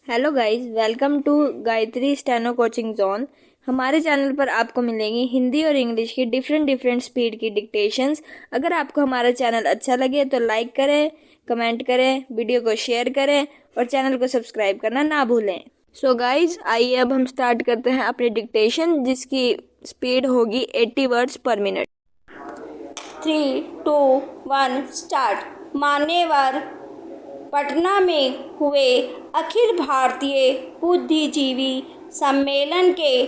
Hello guys, welcome to Gayatri steno coaching zone. हमारे channel पर आपको मिलेंगी हिंदी और इंग्लिश की डिफरेंट स्पीड की डिक्टेशंस। अगर आपको हमारा चैनल अच्छा लगे तो लाइक करें, कमेंट करें, वीडियो को शेयर करें और चैनल को सब्सक्राइब करना ना भूलें। सो गाइस, आइए अब हम स्टार्ट करते हैं अपनी डिक्टेशन, जिसकी स्पीड होगी 80 वर्ड्स पर मिनट। 3, 2, 1 स्टार्ट। मान्यवर पटना में हुए अखिल भारतीय बुद्धिजीवी सम्मेलन के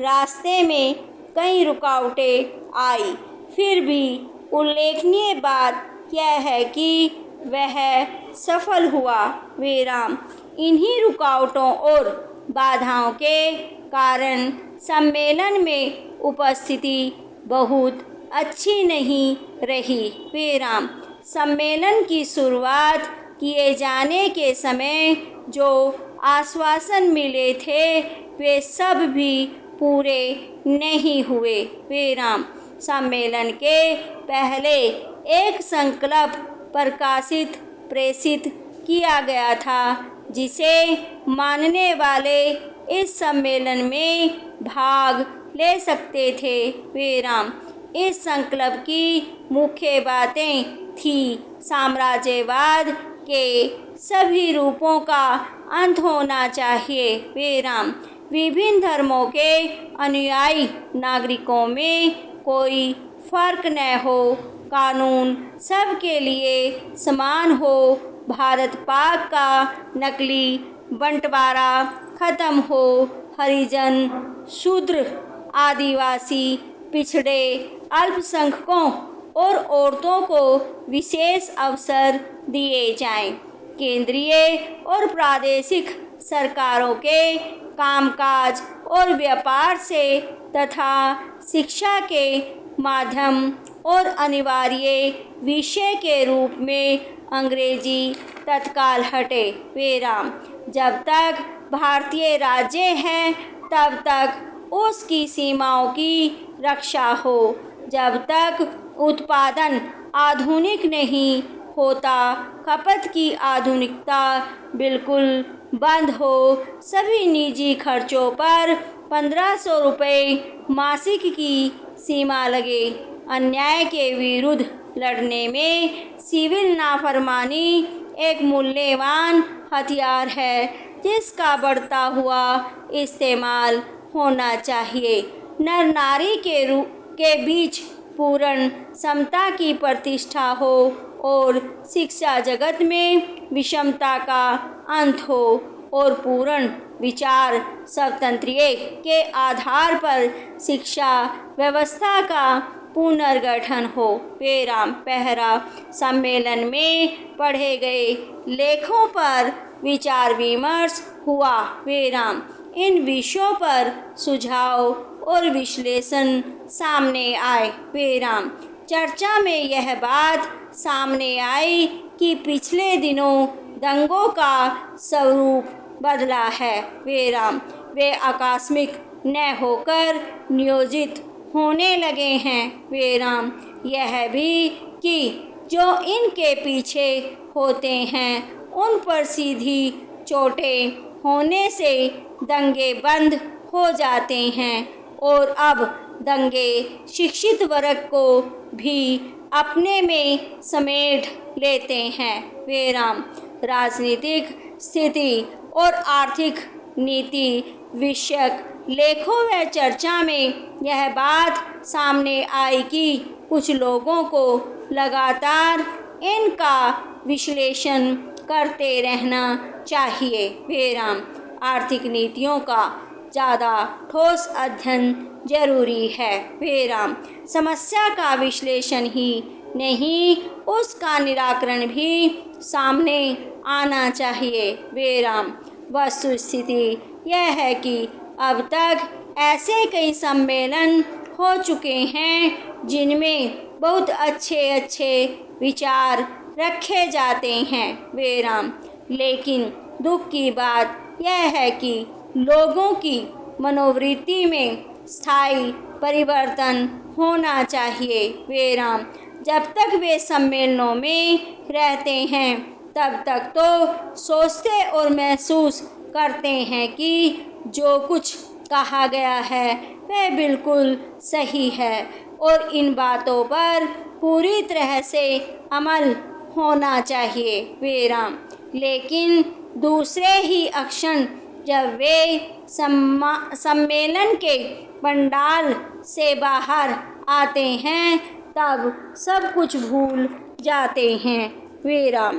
रास्ते में कई रुकावटें आई, फिर भी उल्लेखनीय बात यह है कि वह सफल हुआ। इन्हीं रुकावटों और बाधाओं के कारण सम्मेलन में उपस्थिति बहुत अच्छी नहीं रही। सम्मेलन की शुरुआत किए जाने के समय जो आश्वासन मिले थे वे सब भी पूरे नहीं हुए। सम्मेलन के पहले एक संकल्प प्रेषित किया गया था, जिसे मानने वाले इस सम्मेलन में भाग ले सकते थे। इस संकल्प की मुख्य बातें थी: साम्राज्यवाद के सभी रूपों का अंत होना चाहिए। विभिन्न धर्मों के अनुयायी नागरिकों में कोई फर्क न हो, कानून सबके लिए समान हो, भारत पाक का नकली बंटवारा खत्म हो, हरिजन, शूद्र, आदिवासी, पिछड़े, अल्पसंख्यकों और औरतों को विशेष अवसर दिए जाएं। केंद्रीय और प्रादेशिक सरकारों के कामकाज और व्यापार से तथा शिक्षा के माध्यम और अनिवार्य विषय के रूप में अंग्रेजी तत्काल हटे। जब तक भारतीय राज्य है तब तक उसकी सीमाओं की रक्षा हो। जब तक उत्पादन आधुनिक नहीं होता, खपत की आधुनिकता बिल्कुल बंद हो। सभी निजी खर्चों पर 1500 रुपये मासिक की सीमा लगे। अन्याय के विरुद्ध लड़ने में सिविल नाफरमानी एक मूल्यवान हथियार है, जिसका बढ़ता हुआ इस्तेमाल होना चाहिए। नर नारी के बीच पूर्ण समता की प्रतिष्ठा हो और शिक्षा जगत में विषमता का अंत हो और पूर्ण विचार स्वातंत्र्य के आधार पर शिक्षा व्यवस्था का पुनर्गठन हो। पहला, सम्मेलन में पढ़े गए लेखों पर विचार विमर्श हुआ। इन विषयों पर सुझाव और विश्लेषण सामने आए। चर्चा में यह बात सामने आई कि पिछले दिनों दंगों का स्वरूप बदला है। वे आकस्मिक न होकर नियोजित होने लगे हैं। यह भी कि जो इनके पीछे होते हैं उन पर सीधी चोटें होने से दंगे बंद हो जाते हैं और अब दंगे शिक्षित वर्ग को भी अपने में समेट लेते हैं। राजनीतिक स्थिति और आर्थिक नीति विषयक लेखों व चर्चा में यह बात सामने आई कि कुछ लोगों को लगातार इनका विश्लेषण करते रहना चाहिए। आर्थिक नीतियों का ज़्यादा ठोस अध्ययन जरूरी है। समस्या का विश्लेषण ही नहीं, उसका निराकरण भी सामने आना चाहिए। वस्तुस्थिति यह है कि अब तक ऐसे कई सम्मेलन हो चुके हैं जिनमें बहुत अच्छे विचार रखे जाते हैं। लेकिन दुख की बात यह है कि लोगों की मनोवृत्ति में स्थायी परिवर्तन होना चाहिए। जब तक वे सम्मेलनों में रहते हैं तब तक तो सोचते और महसूस करते हैं कि जो कुछ कहा गया है वह बिल्कुल सही है और इन बातों पर पूरी तरह से अमल होना चाहिए विराम। लेकिन दूसरे ही क्षण जब वे सम्मेलन के पंडाल से बाहर आते हैं तब सब कुछ भूल जाते हैं विराम।